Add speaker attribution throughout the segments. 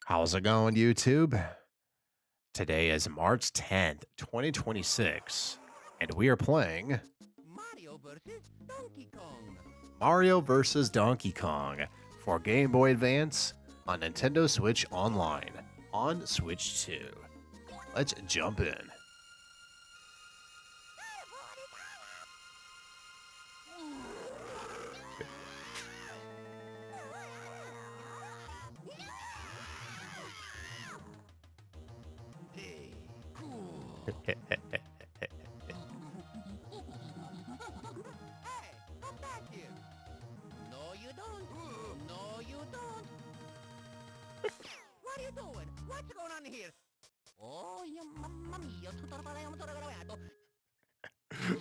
Speaker 1: How's it going, YouTube? Today is March 10th, 2026, and we are playing
Speaker 2: Mario versus Donkey Kong.
Speaker 1: Mario vs. Donkey Kong for Game Boy Advance on Nintendo Switch Online on Switch 2. Let's jump in.
Speaker 2: Hey, come back here. No, you don't. No, you don't. What are you doing? What's going on here? Oh, you mamma mia, tutto arrabbiato.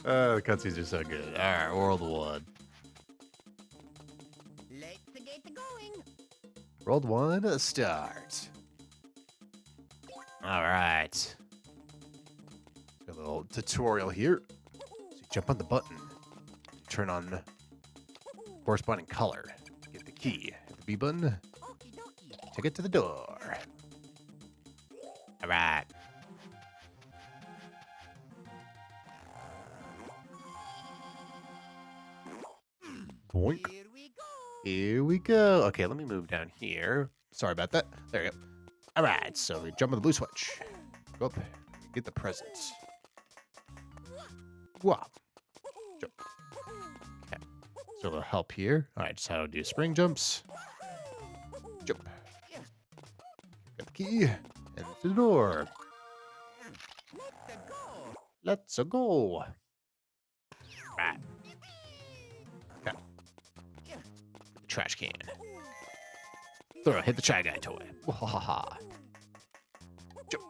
Speaker 1: The cutscenes are so good. Alright, World 1.
Speaker 2: Let's get going.
Speaker 1: World 1, start. Alright. A little tutorial here. So you jump on the button. Turn on corresponding color. Get the key. Hit the B button.
Speaker 2: Okie dokie.
Speaker 1: Take it to the door. Alright. Boink.
Speaker 2: Here we go.
Speaker 1: Here we go. Okay, let me move down here. Sorry about that. There you go. Alright, so we jump on the blue switch. Go up. Get the presents. Wow. Jump. Okay. So it'll help here. Alright, just how to do spring jumps. Jump. Got the key. And to the door.
Speaker 2: Let's go.
Speaker 1: Let's go. Right. Okay. The trash can. Throw. Hit the Shy Guy toy. Wahaha. Jump.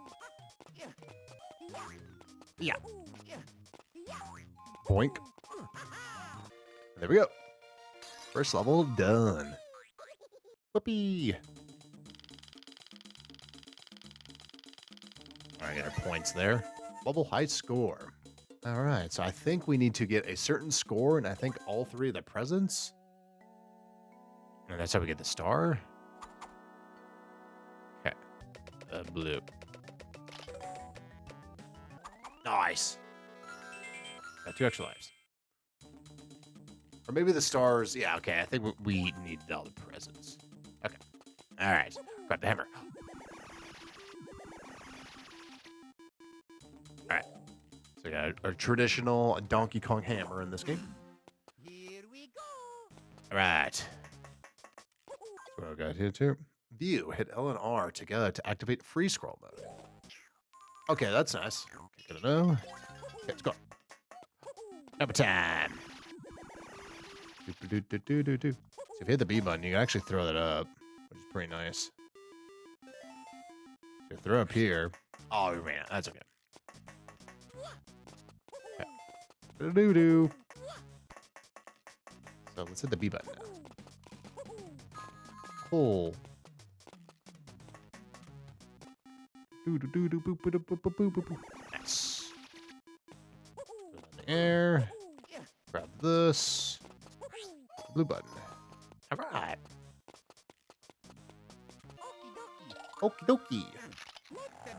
Speaker 1: Yeah. Boink. There we go. First level done. Whoopee. All right, get our points there. Level high score. All right, so I think we need to get a certain score, and I think all three of the presents. And that's how we get the star. Okay. Blue. Nice. Got 2 extra lives. Or maybe the stars. Yeah, okay. I think we need all the presents. Okay. All right. Grab the hammer. All right. So we got our traditional Donkey Kong hammer in this game.
Speaker 2: Here we go.
Speaker 1: All right. So what we got here too. View. Hit L and R together to activate free scroll mode. Okay, that's nice. Okay, good to know. Okay, let's go. Number time. So if you hit the B button, you can actually throw that up, which is pretty nice. So you throw up here. Oh, we ran out. That's okay. Okay. Doo-doo. So let's hit the B button now. Pull. Nice. Put it in the air. Grab this. Blue button. All right.
Speaker 2: Okie dokie.
Speaker 1: Okie dokie.
Speaker 2: Let's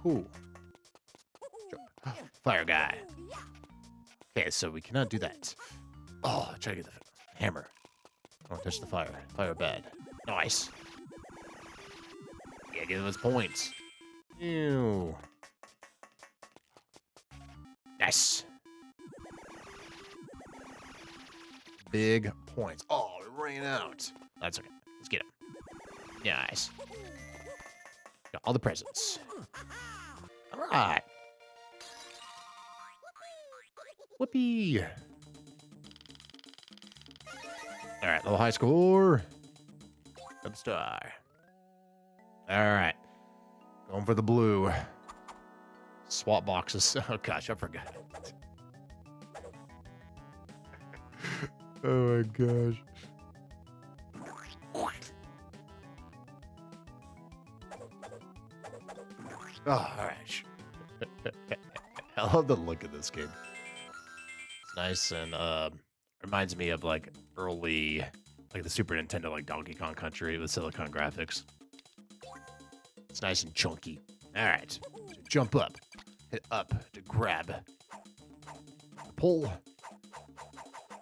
Speaker 2: go.
Speaker 1: Ooh. Jump. Fire guy. Okay, so we cannot do that. Oh, try to get the hammer. Don't touch the fire. Fire bad. Nice. Yeah, give him his points. Ew. Nice. Big points. Oh, we're running out. That's okay. Let's get him. Nice. Got all the presents. All right. Whoopee. All right, level high score. Got the star. All right. Going for the blue. Swap boxes. Oh, gosh, I forgot. Oh, my gosh. Oh, all right. I love the look of this game. nice and reminds me of like early, like the Super Nintendo, like Donkey Kong Country with Silicon graphics. It's nice and chunky. All right, so jump up, hit up to grab, pull,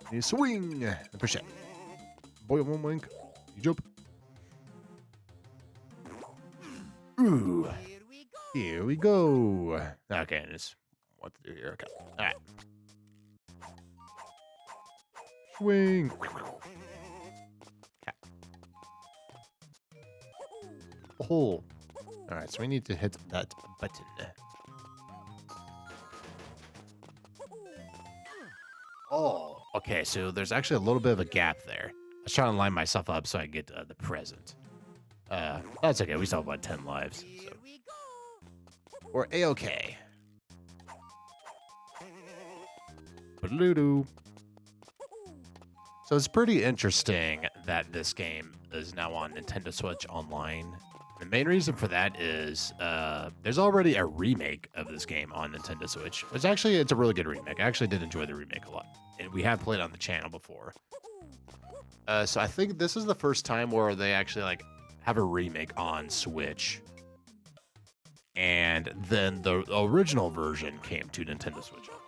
Speaker 1: you swing, and push it. Boy, one wink, you jump. Ooh, here we go. Okay, and it's what to do here. Okay, all right. Swing. Okay. Oh. All right, so we need to hit that button. Oh, okay, so there's actually a little bit of a gap there. I was trying to line myself up so I get the present. That's okay. We still have about 10 lives. So. We're A-okay. Ba-doo-doo. So it's pretty interesting that this game is now on Nintendo Switch Online. The main reason for that is there's already a remake of this game on Nintendo Switch, which actually it's a really good remake. I actually did enjoy the remake a lot, and we have played on the channel before. So I think this is the first time where they actually like have a remake on Switch, and then the original version came to Nintendo Switch Online.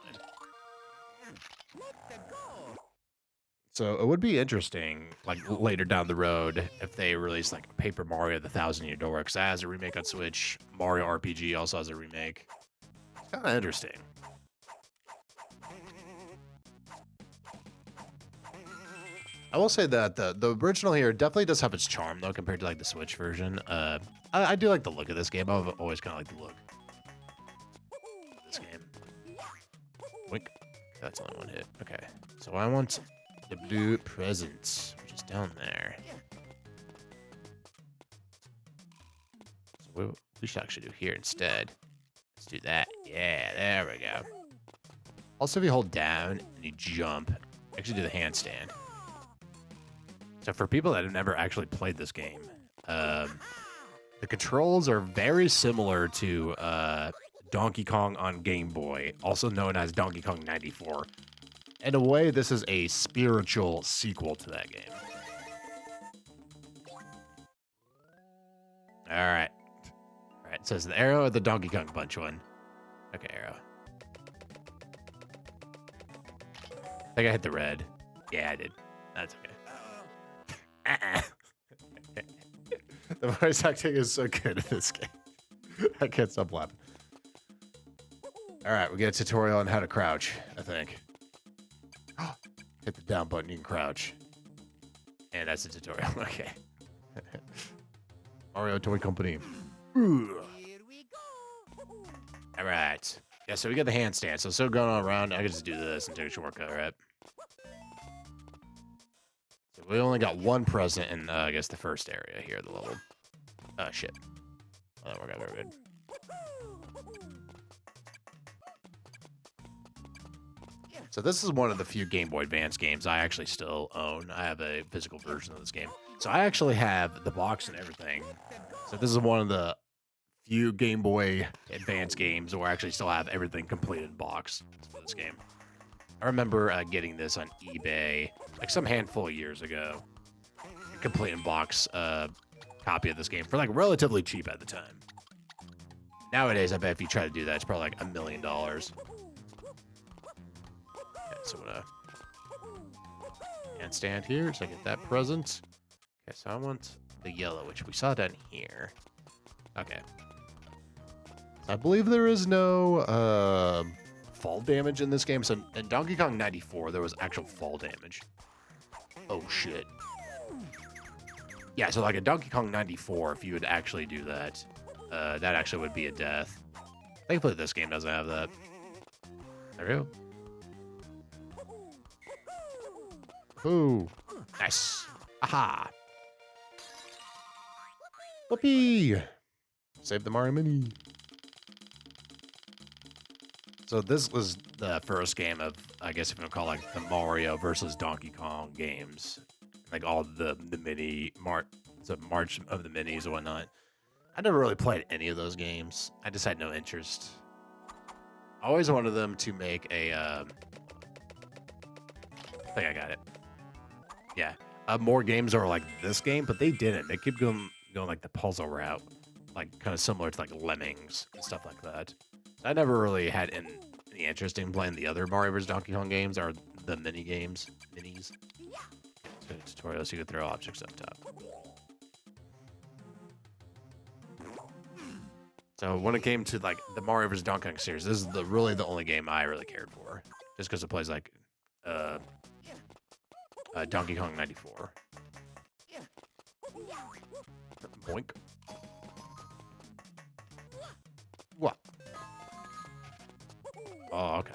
Speaker 1: So it would be interesting, like later down the road, if they release like Paper Mario: The Thousand Year Door, because that has a remake on Switch. Mario RPG also has a remake. It's kind of interesting. I will say that the original here definitely does have its charm though, compared to like the Switch version. I do like the look of this game. I've always kind of liked the look of this game. Wink. That's only one hit. Okay, so I want the blue presents, which is down there. So what we should actually do here instead. Let's do that. Yeah, there we go. Also, if you hold down and you jump, actually do the handstand. So for people that have never actually played this game, the controls are very similar to Donkey Kong on Game Boy, also known as Donkey Kong 94. In a way, this is a spiritual sequel to that game. All right. All right, so it's the arrow or the Donkey Kong Punch one? Okay, arrow. I think I hit the red. Yeah, I did. That's okay. The voice acting is so good in this game. I can't stop laughing. All right, we get a tutorial on how to crouch, I think. Hit the down button, you can crouch. And that's the tutorial. Okay. Mario Toy Company. Ooh. All right. Yeah, so we got the handstand. So still going on around. I can just do this and take a shortcut, right? So we only got one present in, I guess, the first area here of the level. Oh, shit. Oh, that worked out very good. So this is one of the few Game Boy Advance games I actually still own. I have a physical version of this game. So I actually have the box and everything. So this is one of the few Game Boy Advance games where I actually still have everything complete in box for this game. I remember getting this on eBay like some handful of years ago. A complete in box copy of this game for like relatively cheap at the time. Nowadays, I bet if you try to do that, it's probably like $1 million. So I'm gonna handstand here so I get that present. Okay, so I want the yellow, which we saw down here. Okay. I believe there is no fall damage in this game. So in Donkey Kong 94, there was actual fall damage. Oh shit. Yeah, so like in Donkey Kong 94, if you would actually do that, that actually would be a death. Thankfully, this game doesn't have that. There we go. Ooh, nice. Aha. Whoopee. Save the Mario Mini. So this was the first game of, I guess if you want to call it like the Mario versus Donkey Kong games. Like all the mini March of the minis and whatnot. I never really played any of those games. I just had no interest. I always wanted them to make a I think I got it. Yeah. More games are like this game, but they didn't. They keep going like the puzzle route, like kind of similar to like Lemmings and stuff like that. I never really had any interest in playing the other Mario vs. Donkey Kong games or the minis. So tutorials, you can throw objects up top. So when it came to like the Mario vs. Donkey Kong series, this is really the only game I really cared for, just because it plays like Donkey Kong 94. Boink. What? Oh, okay.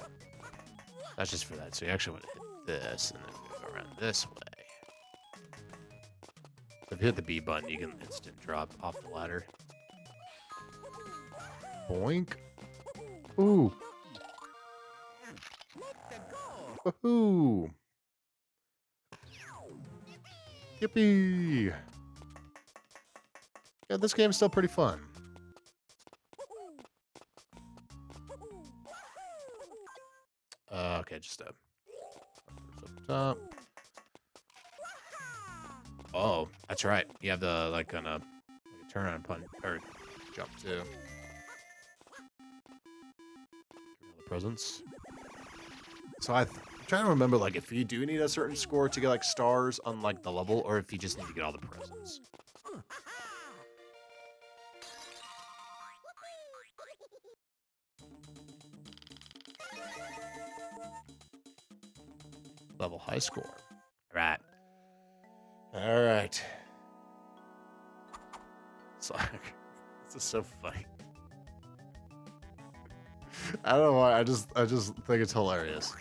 Speaker 1: That's just for that. So you actually want to hit this, and then go around this way. So if you hit the B button, you can instant drop off the ladder. Boink. Ooh. Woohoo. Yippee. Yeah, this game's still pretty fun. Okay, just up top. Oh, that's right. You have the like a turn on punch or jump too. The presents. So I'm trying to remember like if you do need a certain score to get like stars on like the level, or if you just need to get all the presents. Level high score. All right. All right. So, this is so funny. I don't know why. I just think it's hilarious.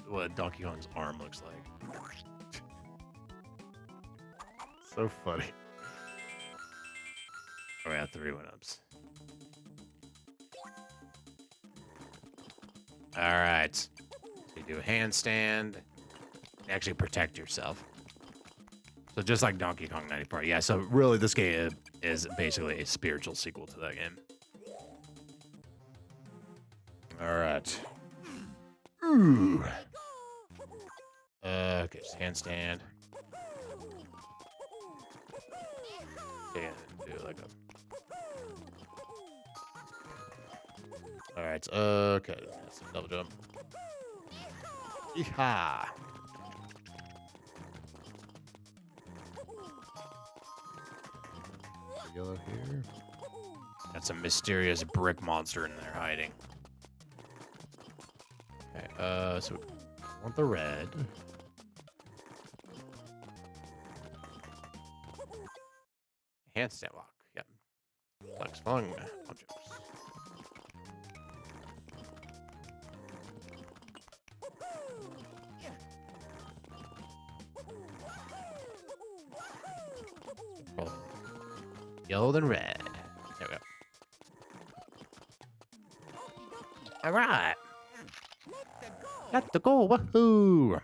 Speaker 1: What Donkey Kong's arm looks like. So funny. Oh, we have 3 1-ups. All right. So you do a handstand. You actually protect yourself. So just like Donkey Kong 94. Yeah, so really this game is basically a spiritual sequel to that game. All right. Ooh. Okay, just handstand. Okay, do like a... Alright, okay. That's a double jump. Yeehaw! Yellow here. Got some mysterious brick monster in there hiding. Okay, so I want the red. Handstand walk, yep. Flex fung. Objects. Oh. Yellow then red. There we go. Alright. Got to go. Woohoo!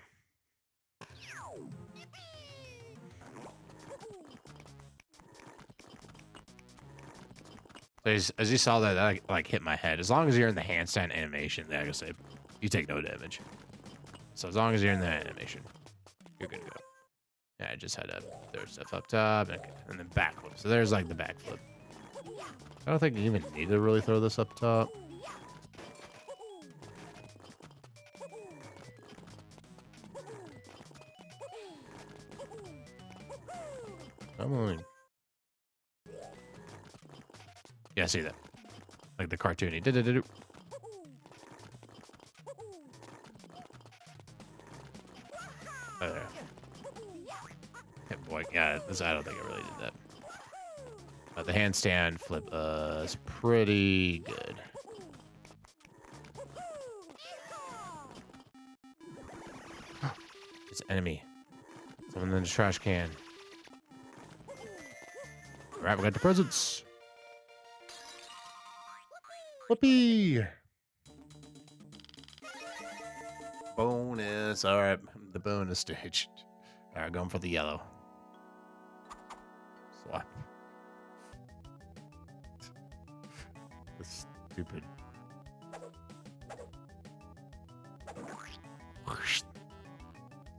Speaker 1: As you saw that like hit my head. As long as you're in the handstand animation, like I say, you take no damage. So as long as you're in the animation, you're good to go. Yeah, I just had to throw stuff up top and then backflip. So there's like the backflip. I don't think you even need to really throw this up top. Come on. Yeah, see that? Like the cartoony. Do-do-do-do. Oh, there. Yeah, boy, yeah, I don't think I really did that. But the handstand flip is pretty good. It's an enemy. Someone in the trash can. All right, we got the presents. Whoopee! Bonus. All right, the bonus stage. All right, going for the yellow. Swap. This stupid.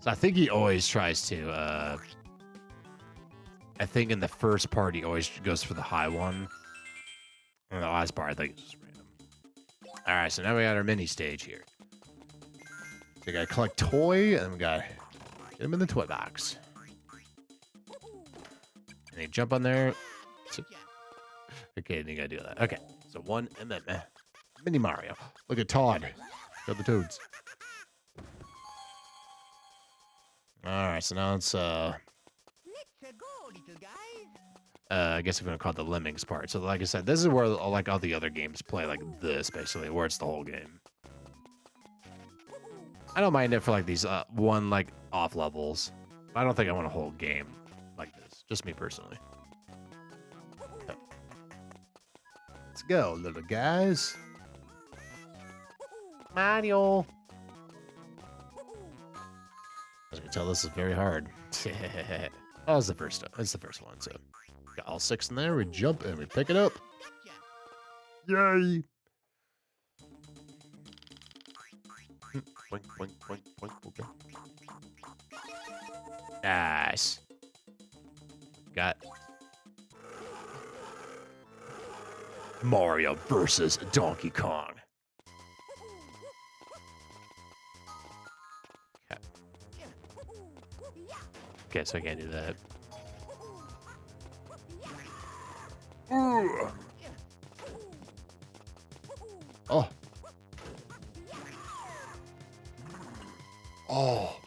Speaker 1: So I think he always tries to, I think in the first part, he always goes for the high one. And the last part, I think it's just random. All right, so now we got our mini stage here. So we gotta collect toy, and we gotta get him in the toy box. And they jump on there. Okay, then you gotta do that. Okay, so 1 Mini Mario. Look at Todd. Got the toads. All right, so now it's
Speaker 2: Let's go, little guys.
Speaker 1: I guess I'm gonna call it the lemmings part. So like I said, this is where like all the other games play like this, basically, where it's the whole game. I don't mind it for like these one like off levels. I don't think I want a whole game like this. Just me personally. Okay. Let's go, little guys. Mario. As you can tell, this is very hard. That was the first. It's the first one, so got all 6 in there. We jump and we pick it up. Yay! Boink, boink, boink, boink, boink. Nice. Got Mario versus Donkey Kong. Okay, so I can't do that. Ooh. Oh. Oh.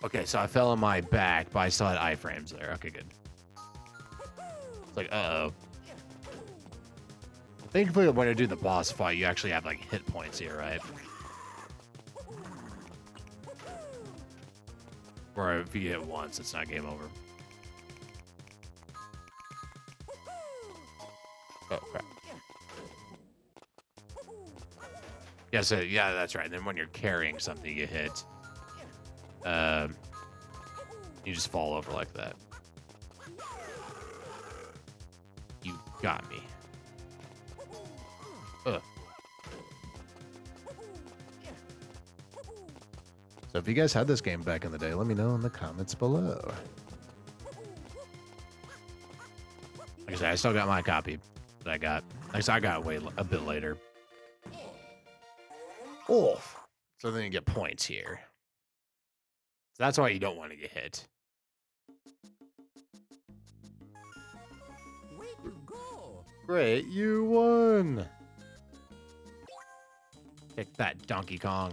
Speaker 1: Okay, so I fell on my back, but I still had iframes there. Okay, good. It's like, uh-oh. Thankfully, when I do the boss fight, you actually have, like, hit points here, right? Or if you hit once, it's not game over. Oh, crap. Yeah, so, yeah, that's right. And then when you're carrying something, you hit. You just fall over like that. You got me. Ugh. So if you guys had this game back in the day, let me know in the comments below. Like I said, I still got my copy that I got. Like I said, I got it a bit later. Oh. So then you get points here. So that's why you don't want to get hit.
Speaker 2: Way to go.
Speaker 1: Great, you won. Take that, Donkey Kong.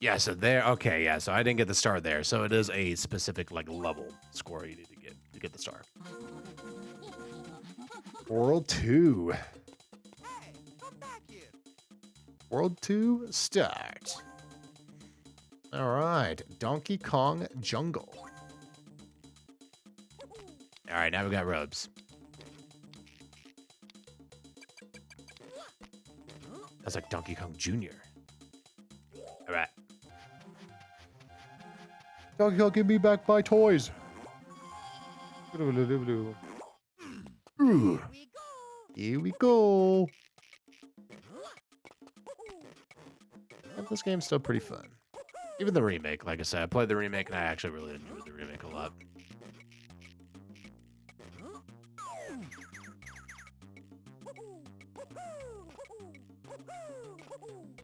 Speaker 1: Yeah, so there, okay, yeah, so I didn't get the star there. So it is a specific, like, level score you need to get the star. World 2.
Speaker 2: Hey, come back here.
Speaker 1: World 2, start. All right, Donkey Kong Jungle. All right, now we got robes. That's like Donkey Kong Jr. All right. Donkey Kong, give me back my toys. Ooh. Here we go. And this game's still pretty fun. Even the remake, like I said, I played the remake and I actually really enjoyed the remake a lot.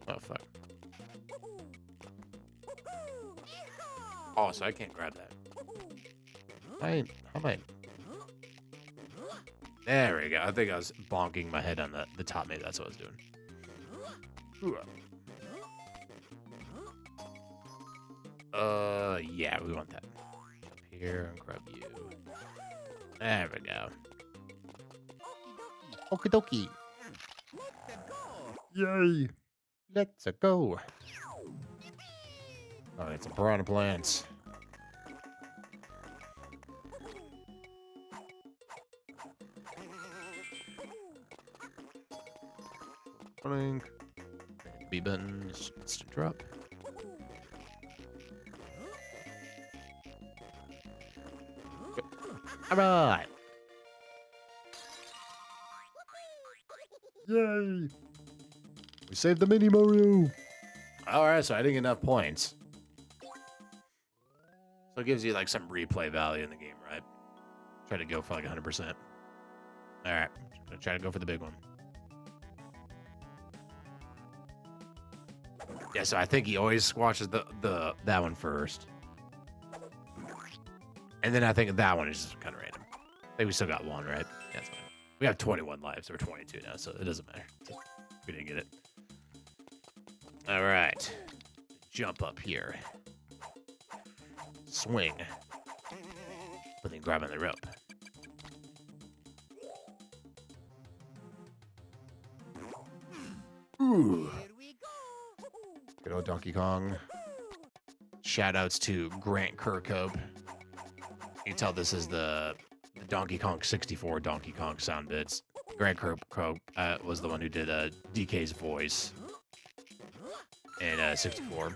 Speaker 1: Oh, fuck. Oh, so I can't grab that. How am I? There we go. I think I was bonking my head on the top. Maybe that's what I was doing. Ooh. Yeah, we want that. Up here and grab you. There we go. Okie dokie. Yay. Let's go. All right, some piranha plants. Running. B buttons. Instant drop. All right. Yay. We saved the mini Mario. All right, so I didn't get enough points. So it gives you like some replay value in the game, right? Try to go for like 100%. All right, try to go for the big one. Yeah, so I think he always squashes that one first. And then I think that one is just kind of random. I think we still got one, right? Yeah, that's fine. We have 21 lives, or 22 now, so it doesn't matter. We didn't get it. All right. Jump up here. Swing. But then grab on the rope. Ooh.
Speaker 2: Here we go.
Speaker 1: Good old Donkey Kong. Shoutouts to Grant Kirkhope. You can tell this is the Donkey Kong 64 Donkey Kong sound bits. Grant Kirkhope was the one who did DK's voice in 64.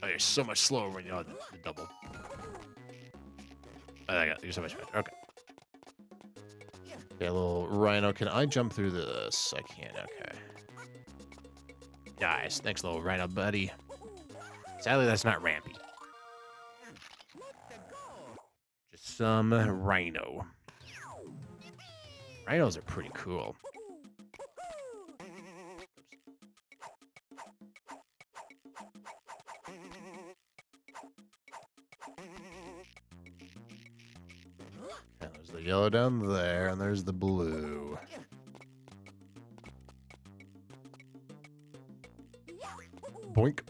Speaker 1: Oh, you're so much slower when you know the double. Oh, you're so much better. Okay. Okay, a little rhino. Can I jump through this? I can. Okay. Nice. Thanks, little rhino buddy. Sadly, that's not rampy. Just some rhino. Rhinos are pretty cool. And there's the yellow down there, and there's the blue. Boink.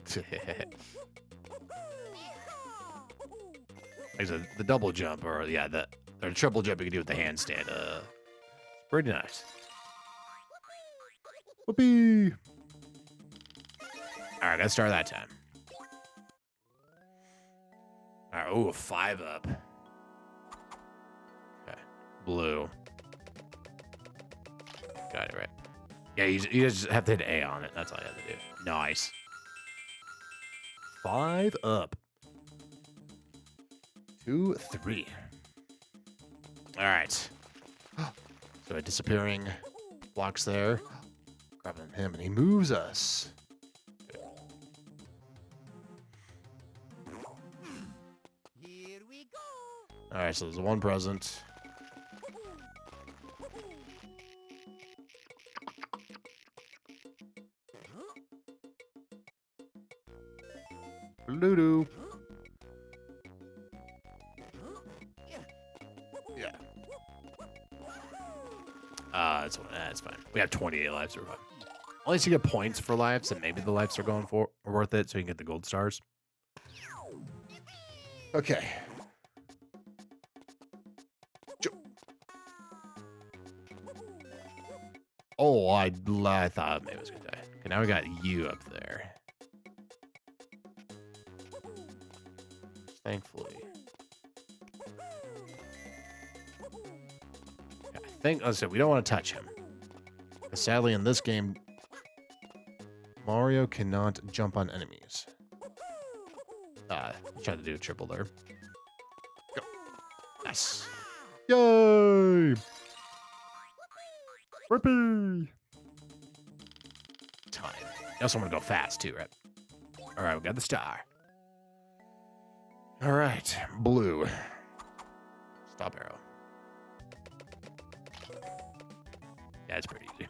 Speaker 1: The double jump, or yeah, the triple jump you can do with the handstand. Pretty nice. Whoopee! All right, gotta start that time. All right, ooh, 5 up. Okay, blue. Got it right. Yeah, you just have to hit A on it. That's all you have to do. Nice. 5 up. 2, 3. All right. So a disappearing blocks there. Grabbing him, and he moves us.
Speaker 2: Here we go.
Speaker 1: All right, so there's one present. Blue-doo. Yeah. That's fine. We have 28 lives. We're fine. Unless you get points for lives, and maybe the lives are going for worth it, so you can get the gold stars. Okay. Oh, I thought maybe I was gonna die. Okay, now we got you up there. Thankfully. Okay, I think, let's say, we don't want to touch him. But sadly, in this game, Mario cannot jump on enemies. Tried to do a triple there. Go. Nice. Yay! Whippy! Time. You also want to go fast, too, right? All right, we got the star. All right, blue. Stop arrow. Yeah, it's pretty easy.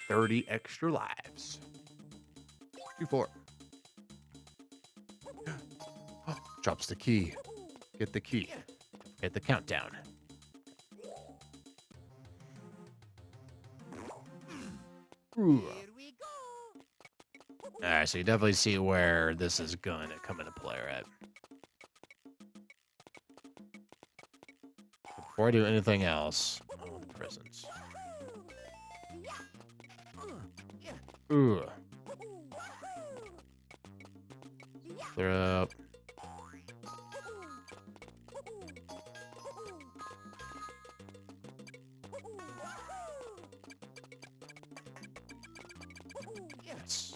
Speaker 1: 30 extra lives. 2-4. Drops the key. Get the key. Get the countdown. Ooh.
Speaker 2: Here we go.
Speaker 1: All right, so you definitely see where this is going to come into play, right? Before I do anything else, presents. Ooh. Throw up. Yes.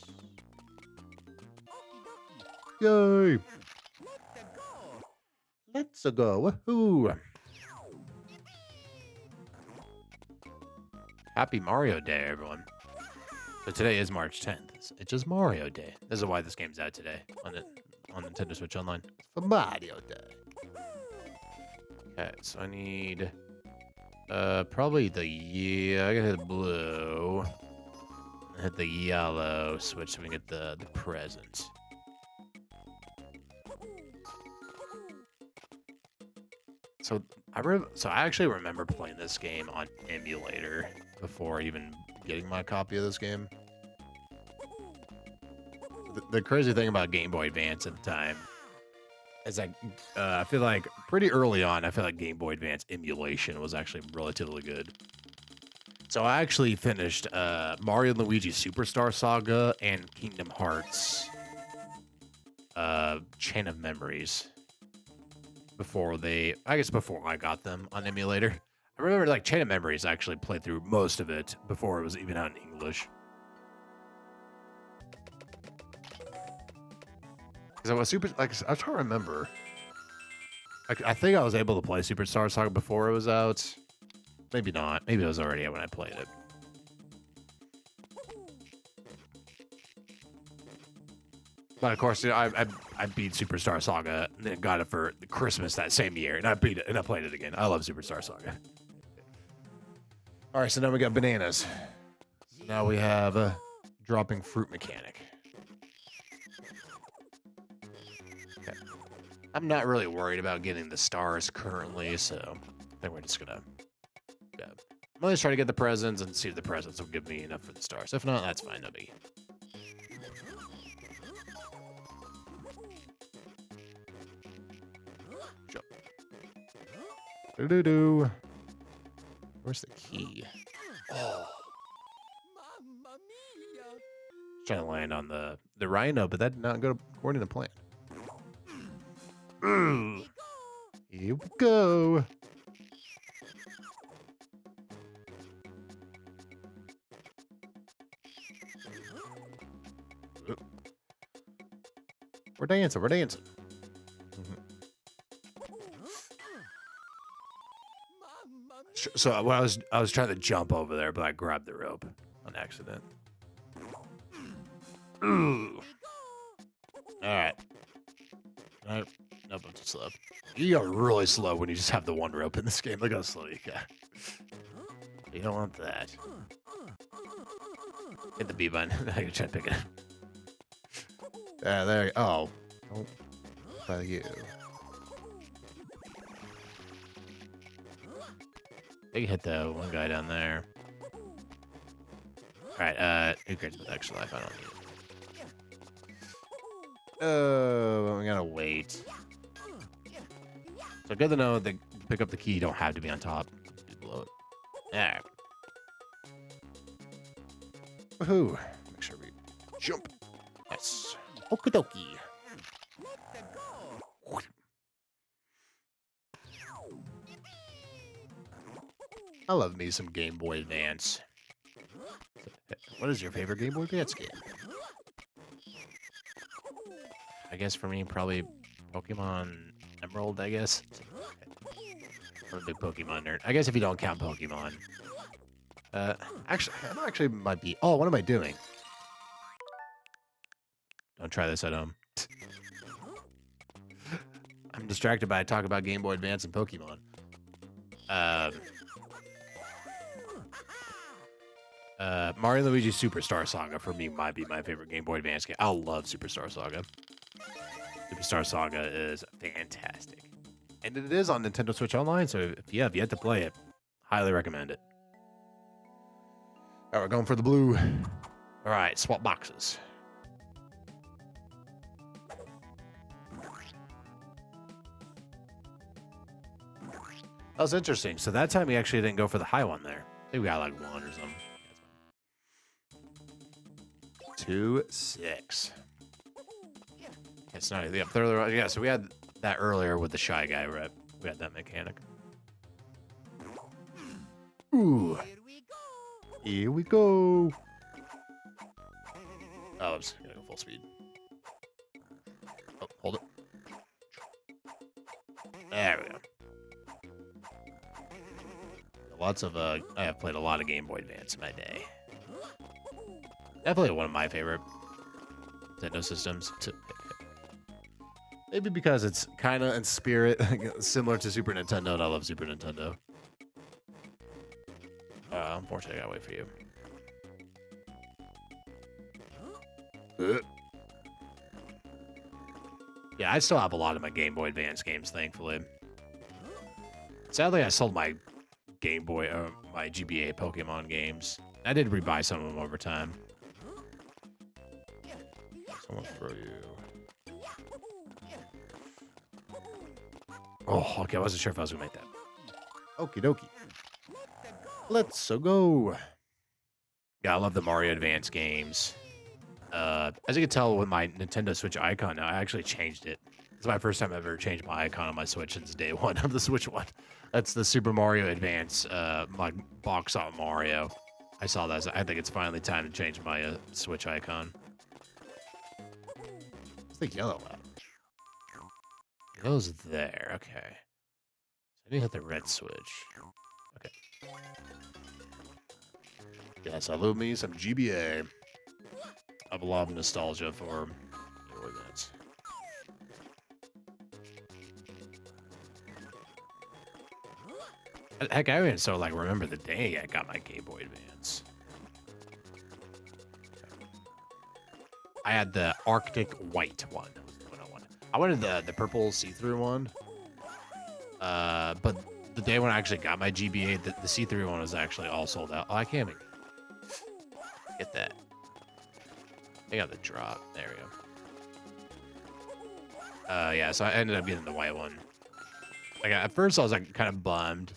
Speaker 1: Yay! Let's go. Woohoo! Happy Mario Day, everyone. So today is March 10th. It's just Mario Day. This is why this game's out today on Nintendo Switch Online. It's for Mario Day. Okay, so I need probably the I gotta hit the blue. Hit the yellow switch so we can get the present. So I actually remember playing this game on emulator before even getting my copy of this game. The crazy thing about Game Boy Advance at the time is that I feel like pretty early on, I feel like Game Boy Advance emulation was actually relatively good. So I actually finished Mario and Luigi Superstar Saga and Kingdom Hearts Chain of Memories before I got them on emulator. I remember like Chain of Memories, I actually played through most of it before it was even out in English. Because I was I was trying to remember. I think I was able to play Superstar Saga before it was out. Maybe not. Maybe it was already out when I played it. But of course, I beat Superstar Saga and then got it for Christmas that same year, and I beat it and I played it again. I love Superstar Saga. All right, so now we got bananas. So now we have a dropping fruit mechanic. Okay. I'm not really worried about getting the stars currently, so I think we're just gonna. Yeah. I'm always trying to get the presents and see if the presents will give me enough for the stars. If not, that's fine. No biggie. Jump. Do-do-do. Where's the key? Oh. Trying to land on the rhino, but that did not go according to plan. Here we go. We're dancing. We're dancing. So I was trying to jump over there, but I grabbed the rope on accident. Ooh. All right. Nope, I'm too slow. You are really slow when you just have the one rope in this game. Look how slow you got. You don't want that. Hit the B button. Now you're trying to pick it up. There you go. Oh. Oh. By you. You can hit the one guy down there. Alright, who cares about extra life? I don't need it. Oh, we gotta wait. So good to know that pick up the key, you don't have to be on top. Just below it. Alright. Woohoo. Make sure we jump. Yes. Okie dokie. I love me some Game Boy Advance. What is your favorite Game Boy Advance game? I guess for me, probably Pokemon Emerald, I guess. I'm a big Pokemon nerd. I guess if you don't count Pokemon. Actually might be... Oh, what am I doing? Don't try this at home. I'm distracted by talk about Game Boy Advance and Pokemon. Mario and Luigi Superstar Saga for me might be my favorite Game Boy Advance game. I love Superstar Saga. Superstar Saga is fantastic. And it is on Nintendo Switch Online, so if you have yet to play it, highly recommend it. All right, we're going for the blue. All right, swap boxes. That was interesting. So that time we actually didn't go for the high one there. I think we got like 1 or something. 2, 6. It's not the up there. Yeah, so we had that earlier with the shy guy, right? We had that mechanic. Ooh. Here we go. Oh, I'm just gonna go full speed. Oh, hold it. There we go. Lots of I have played a lot of Game Boy Advance in my day. Definitely one of my favorite Nintendo systems. Maybe because it's kind of in spirit similar to Super Nintendo, and I love Super Nintendo. Unfortunately, I gotta wait for you. Yeah, I still have a lot of my Game Boy Advance games, thankfully. Sadly, I sold my Game Boy, my GBA Pokemon games. I did rebuy some of them over time. Someone throw you. Oh, okay. I wasn't sure if I was gonna make that. Okie dokie. Let's go. Yeah, I love the Mario Advance games. As you can tell with my Nintendo Switch icon now, I actually changed it. It's my first time I've ever changed my icon on my Switch since day one of the Switch one. That's the Super Mario Advance, my box art Mario. I saw that. I think it's finally time to change my Switch icon. What's the yellow at? It goes there. Okay. So I need to hit the red switch. Okay. Yes, I love me some GBA. I have a lot of nostalgia for Advance. Heck, I even so remember the day I got my Game Boy Advance. I had the Arctic White one. That was what I wanted. I wanted the purple see-through one. But the day when I actually got my GBA, the see-through one was actually all sold out. Oh, I can't even get that. I got the drop. There we go. Yeah, so I ended up getting the white one. At first I was kind of bummed.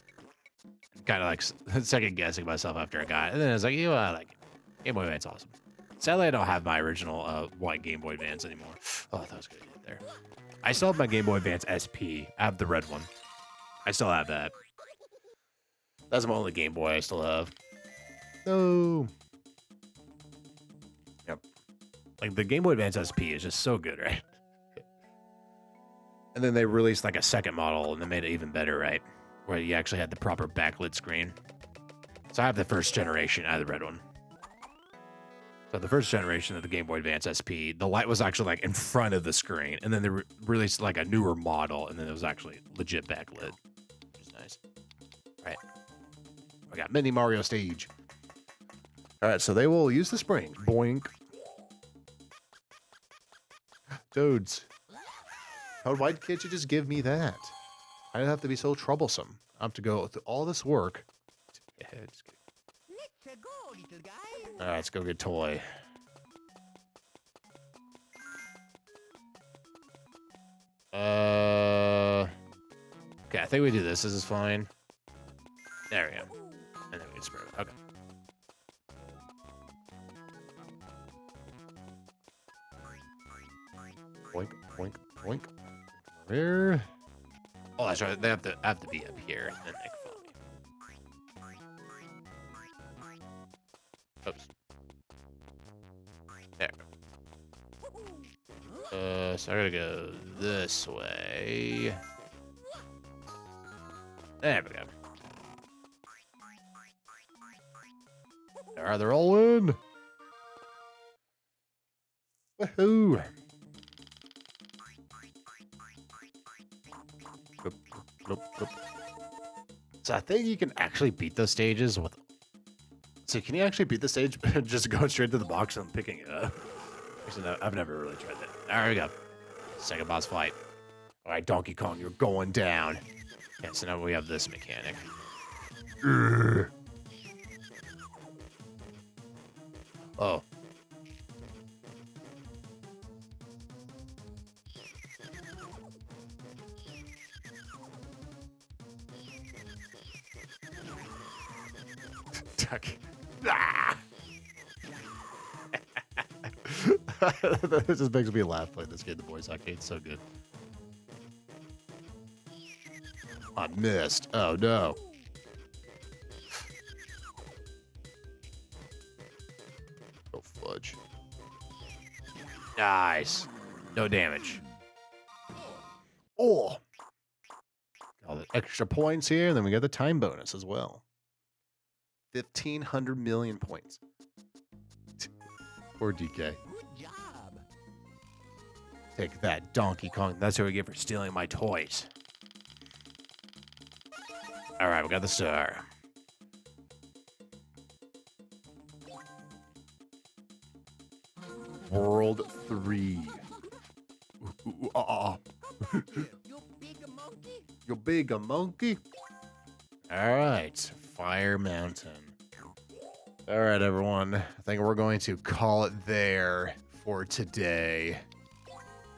Speaker 1: Kind of second guessing myself after I got it. And then I was like, you know what, I like it. Game Boy Advance awesome. Sadly, I don't have my original white Game Boy Advance anymore. Oh, that was good there. I still have my Game Boy Advance SP. I have the red one. I still have that. That's my only Game Boy I still have. No. Yep. The Game Boy Advance SP is just so good, right? And then they released a second model and they made it even better, right? Where you actually had the proper backlit screen. So I have the first generation. I have the red one. So the first generation of the Game Boy Advance SP, the light was actually in front of the screen. And then they released a newer model. And then it was actually legit backlit. Which is nice. All right. I got Mini Mario stage. All right. So they will use the spring. Boink. Toads. Why can't you just give me that? I don't have to be so troublesome. I have to go through all this work. Yeah, just kidding.
Speaker 2: Let's go, little guy.
Speaker 1: All right, let's go get toy. Okay, I think we do this. This is fine. There we go. And then we can spread it. Okay. Boink, boink, boink. Here. Oh, that's right. They have to be up here, and then they can follow me. Oops. There we go. So I gotta go this way. There we go. All right, they're all in. Woohoo! So I think you can actually beat those stages with... So can you actually beat the stage just going straight to the box and picking it up? Actually, no, I've never really tried that. There we go. Second boss fight. All right, Donkey Kong, you're going down. Yeah, so now we have this mechanic. Oh. Duck. Ah! This just makes me laugh playing this game. The Boys Arcade's so good. I missed. Oh no. Oh fudge. Nice. No damage. Oh. All the extra points here, and then we got the time bonus as well. 1,500 million points. Poor DK.
Speaker 2: Good job.
Speaker 1: Take that, Donkey Kong. That's what we get for stealing my toys. All right, we got the star. World 3.
Speaker 2: You big monkey.
Speaker 1: You big a monkey. All right, Fire Mountain. All right, everyone. I think we're going to call it there for today.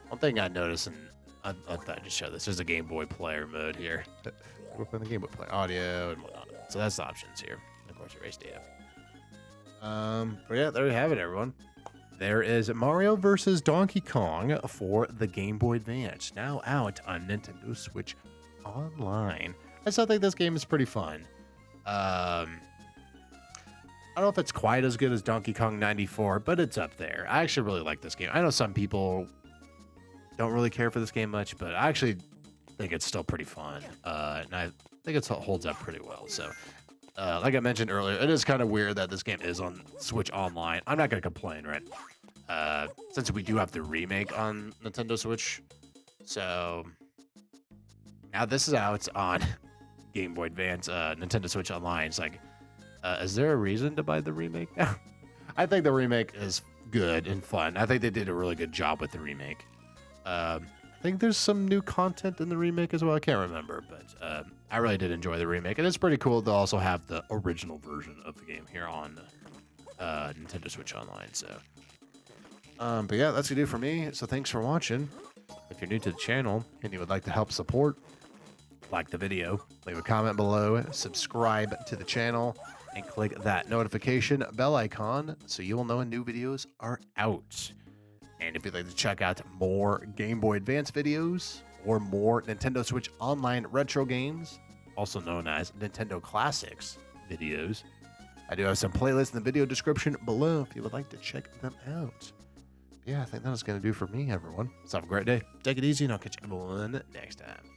Speaker 1: One thing I noticed, and I thought I'd just show this, there's a Game Boy player mode here. We're playing the Game Boy player audio and whatnot. So that's the options here. Of course, erase data. But yeah, there you have it, everyone. There is Mario vs. Donkey Kong for the Game Boy Advance, now out on Nintendo Switch Online. I still think this game is pretty fun. I don't know if it's quite as good as Donkey Kong 94, but it's up there. I actually really like this game. I know some people don't really care for this game much, but I actually think it's still pretty fun. And I think it holds up pretty well. So, like I mentioned earlier, it is kind of weird that this game is on Switch Online. I'm not going to complain, right? Since we do have the remake on Nintendo Switch. So, now this is out on Game Boy Advance, Nintendo Switch Online. It's like, is there a reason to buy the remake? I think the remake is good and fun. I think they did a really good job with the remake. I think there's some new content in the remake as well. I can't remember, but I really did enjoy the remake. And it's pretty cool to also have the original version of the game here on Nintendo Switch Online. So, but yeah, that's going to do for me. So thanks for watching. If you're new to the channel and you would like to help support, like the video, leave a comment below, subscribe to the channel, and click that notification bell icon so you will know when new videos are out. And if you'd like to check out more Game Boy Advance videos or more Nintendo Switch Online retro games, also known as Nintendo Classics videos, I do have some playlists in the video description below if you would like to check them out. Yeah, I think that is going to do for me, everyone. So have a great day. Take it easy, and I'll catch everyone next time.